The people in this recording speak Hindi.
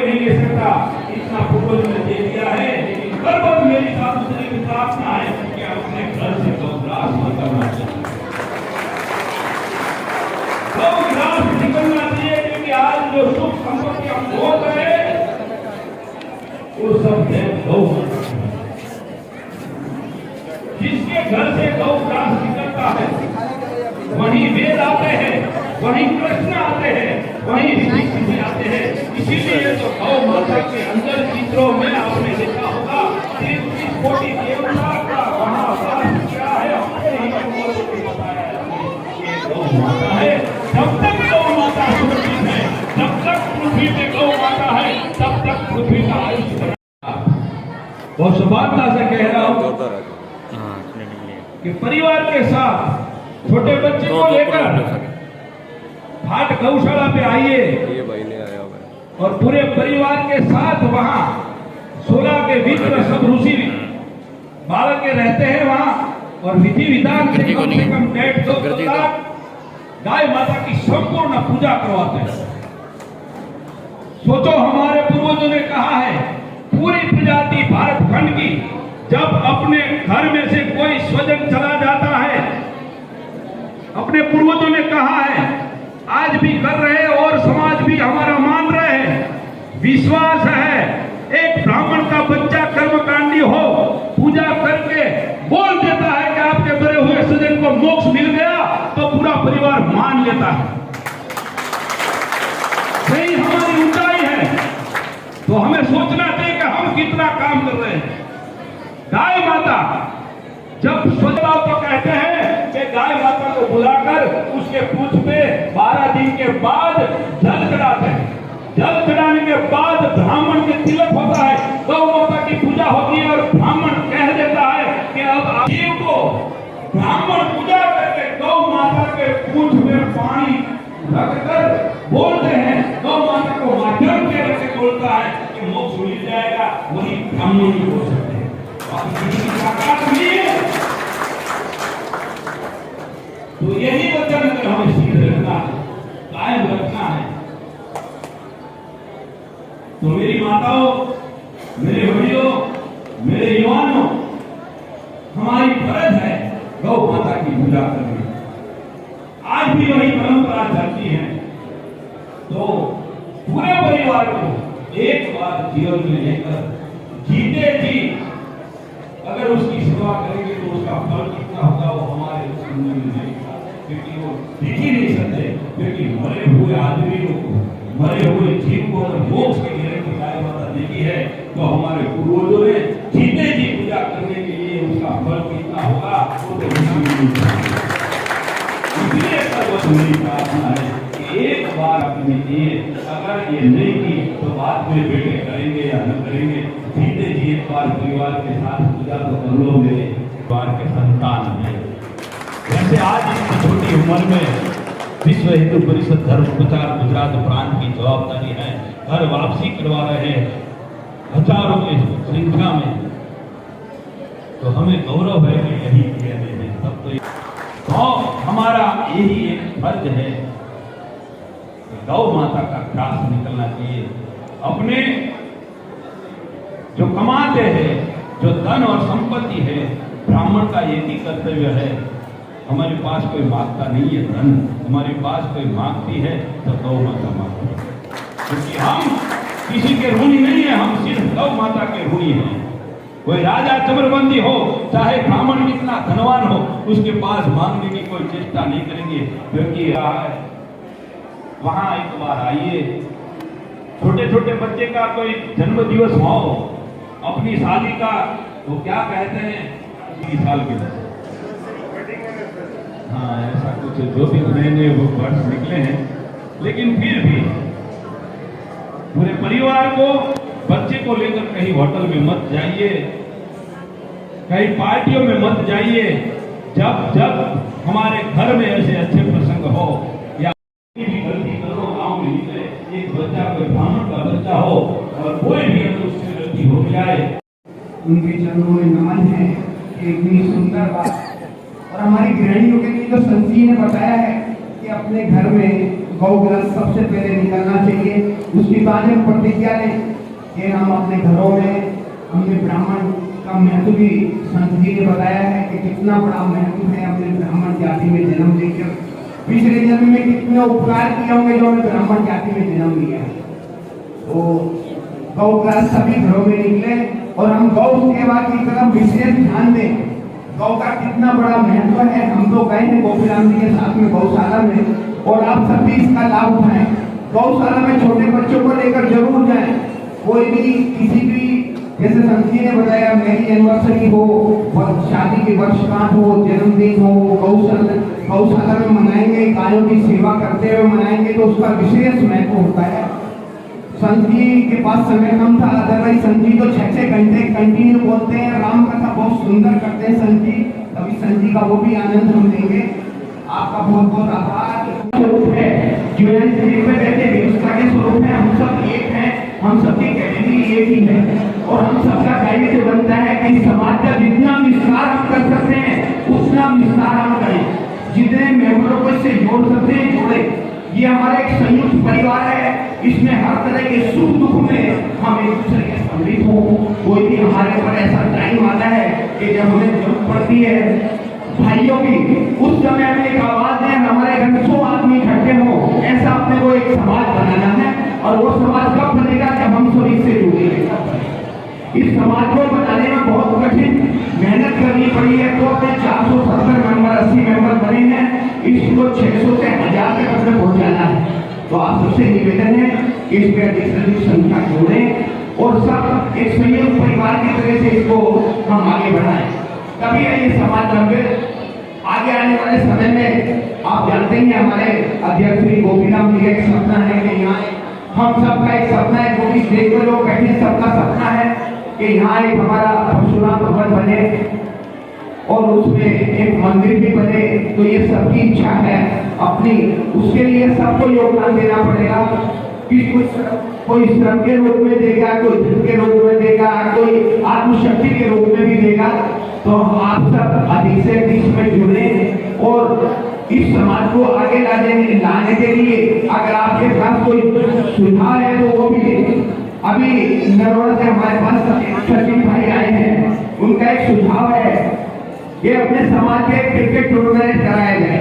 नहीं ले सकता, इतना पूर्वज ने दे दिया है। लेकिन कर्म मेरी साधुश्री की प्रार्थना है कि अपने घर से गौग्रास मत करना चाहिए, गौग्रास निकलना चाहिए, क्योंकि आज जो सुख संपत्ति हम भोग रहे हैं वो सब है गौ। जिसके घर से गौग्रास निकलता है वहीं वेद आते हैं, वहीं कृष्ण आते हैं, वहीं ऋषि आते हैं। इसीलिए तो गौ माता के अंदर चित्रों में आपने देखा होगा 33 कोटि देवता का वहाँ वास क्या है, अपने ही को बताया है गौ माता है। जब तक गौ माता सुरक्षित है, जब तक पृथ्वी पे गौ माता है, तब तक पृथ्वी का आयुष्य। बहुत सौभाग्यता से कह रहा हूँ कि परिवार के साथ छोटे बच्चे को लेकर घाट गौशाला पे आइए, ये भाई ने आया और पूरे परिवार के साथ वहाँ 16 के भीतर सब ऋषि बालक के रहते हैं वहाँ, और विधि विधान से कम 1.5-2 लाख गाय माता की संपूर्ण पूजा करवाते हैं। सोचो, हमारे पूर्वजों ने कहा है, पूरी प्रजाति भारत खंड की जब अपने घर में से कोई स्वजन चला जाता है, अपने पूर्वजों ने कहा है, आज भी कर रहे हैं और समाज भी हमारा मान रहे हैं, विश्वास है, एक ब्राह्मण का बच्चा कर्मकांडी हो, पूजा करके बोल देता है कि आपके मरे हुए स्वजन को मोक्ष मिल गया, तो पूरा परिवार मान लेता है। यही हमारी ऊंचाई है। तो हमें सोचना चाहिए कि हम कितना काम कर रहे हैं। गाय माता जब स्वच्छता तो कहते हैं कि गाय माता को बुलाकर उसके पूछ पे 12 दिन के बाद जल चढ़ाते हैं। जल चढ़ाने के बाद ब्राह्मण के तिलक होता है, गौ माता की पूजा होती है, और ब्राह्मण कह देता है कि अब जीव को ब्राह्मण पूजा करके गौ माता के पूछ में पानी रखकर बोलते हैं, गौ माता को माध्यम के रख के बोलता है कि मोक्ष मिल जाएगा, वही ब्राह्मण ही हो सकते हैं। तो यही वचन अगर हमें सीध रखना है, कायम रखना है, तो मेरी माताओं, मेरे बड़ियों, मेरे युवानों, हमारी फर्ज है गौ माता की पूजा करनी। आज भी वही परंपरा चलती है। तो पूरे परिवार को एक बार जीवन में लेकर जीते जी अगर उसकी सेवा करेंगे तो उसका फल कितना होगा वो हमारे समझ में नहीं, क्योंकि वो दिख ही नहीं सकते। क्योंकि मरे हुए आदमी को, मरे हुए जीव को अगर मोक्ष की गारंटी गाय माता देती है, तो हमारे पूर्वजों ने जीते जी पूजा करने के लिए उसका फल कितना होगा वो तो इसलिए मेरी प्रार्थना है कि एक बार अपने लिए अगर ये नहीं की तो बाद में बेटे करेंगे या न करेंगे, जीते जी एक बार परिवार के साथ पूजा तो कर लो, मेरे परिवार के संतान है। वैसे आज इतनी छोटी उम्र में विश्व हिंदू परिषद धर्म प्रचार गुजरात प्रांत की जवाबदारी है, घर वापसी करवा रहे हैं हजारों की संख्या में, तो हमें गौरव है कि यही किए हैं। तब तो हमारा यही एक फर्ज है कि गौ माता का त्रास निकलना चाहिए। अपने जो कमाते हैं, जो धन और संपत्ति है, ब्राह्मण का एक ही कर्तव्य है, हमारे पास कोई मांगता नहीं है धन, हमारे पास कोई मांगती है तो गौ माता मांगती है, क्योंकि हम किसी के ऋणी नहीं है, हम सिर्फ गौ माता के ऋणी हैं। कोई राजा चमरबंदी हो, चाहे ब्राह्मण कितना धनवान हो, उसके पास मांगने की कोई चेष्टा नहीं करेंगे, क्योंकि वहां एक बार आइए, छोटे छोटे बच्चे का कोई जन्म दिवस हो, अपनी शादी का वो क्या कहते हैं 20 साल के, हाँ ऐसा कुछ जो भी नए नए वो वर्ष निकले हैं, लेकिन फिर भी पूरे परिवार को, बच्चे को लेकर कहीं होटल में मत जाइए, कहीं पार्टियों में मत जाइए। जब जब हमारे घर में ऐसे अच्छे प्रसंग हो या भी गलती करो, गाँव में निकले एक बच्चा, कोई ब्राह्मण का बच्चा हो और कोई भी अगर उससे गलती हो जाए, उनके चरणों में नमन है। इतनी सुंदर बात, और हमारी गृहिणियों के लिए जो संत जी ने बताया है कि अपने घर में गौ ग्रस्त सबसे पहले निकलना चाहिए। उसके बाद हम प्रतिज्ञा लें कि हम अपने घरों में हमने ब्राह्मण का महत्व भी संत जी ने बताया है कि कितना बड़ा महत्व है अपने ब्राह्मण जाति में जन्म लेकर। पिछले जन्म में कितने उपकार किए होंगे जो हमें ब्राह्मण जाति में जन्म लिया है। तो गौ ग्रस्त सभी घरों में निकले और हम गौ सेवा की तरफ विशेष ध्यान दें। गौ का कितना बड़ा महत्व है। हम तो गए हैं गोपीराम जी के साथ में गौशाला में और आप सभी इसका लाभ उठाएं। गौशाला में छोटे बच्चों को लेकर जरूर जाएं। कोई भी किसी भी जैसे संत जी ने बताया मेरी एनिवर्सरी हो, शादी की वर्षगांठ हो, जन्मदिन हो, गौशाला में मनाएंगे, गायों की सेवा करते हुए मनाएंगे तो उसका विशेष महत्व होता है। संत जी के पास समय कम था, अदरवाइज संत जी तो 6-6 घंटे कंटिन्यू बोलते हैं, राम कथा बहुत सुंदर करते हैं संत जी। अभी संत जी का वो भी आनंद हम लेंगे। आपका बहुत बहुत आभार। स्वरूप है ज्ञान शरीर में रहते व्यवस्था के स्वरूप है। हम सब एक हैं, हम सबकी कैटेगरी एक ही है और हम सबका दायित्व बनता है कि समाज का जितना विस्तार हम कर सकते हैं उतना विस्तार हम करें। जितने मेंबरों को इससे जोड़ सकते हैं जोड़े। ये हमारा एक संयुक्त परिवार है, इसमें हर तरह के सुख दुख में हम एक दूसरे के सम्मिलित हो। कोई भी हमारे ऊपर ऐसा टाइम आता है कि जब हमें जरूरत पड़ती है भाइयों की, उस समय हमें एक आवाज है, हमारे घर में 100 आदमी इकट्ठे हो। ऐसा अपने को एक समाज बनाना है और वो समाज कब बनेगा जब हम सभी से जुड़ेंगे। इस समाज को बनाने में बहुत कठिन मेहनत करनी पड़ी है। तो अपने 470 मेंबर 80 मेंबर बने हैं, इसको 600 से 1000 तक अपने पहुंचाना है। तो आप सबसे निवेदन है कि इस पर अधिक संख्या जोड़ें और सब एक संयुक्त परिवार की तरह से इसको हम आगे बढ़ाएं। तभी ये समाज लंबे आगे आने वाले समय में आप जानते हैं हमारे अध्यक्ष श्री गोपीराम जी का एक सपना है कि यहाँ हम सबका एक सपना है, जो कि देखो लोग बैठे सबका सपना है कि यहाँ एक हमारा परशुराम भवन बने और उसमें एक मंदिर भी बने। तो ये सबकी इच्छा है अपनी, उसके लिए सबको योगदान देना पड़ेगा। कोई श्रम के रूप में देगा, कोई धन के रूप में देगा, कोई आत्मशक्ति के रूप में भी देगा। तो आप सब अधिक से अधिक में जुड़े और इस समाज को आगे लाने के लिए अगर आपके पास कोई सुझाव है तो वो भी दें। अभी नरोड़ा से हमारे पास सचिन भाई आए हैं, उनका एक सुझाव है कि अपने समाज के क्रिकेट टूर्नामेंट कराया जाए।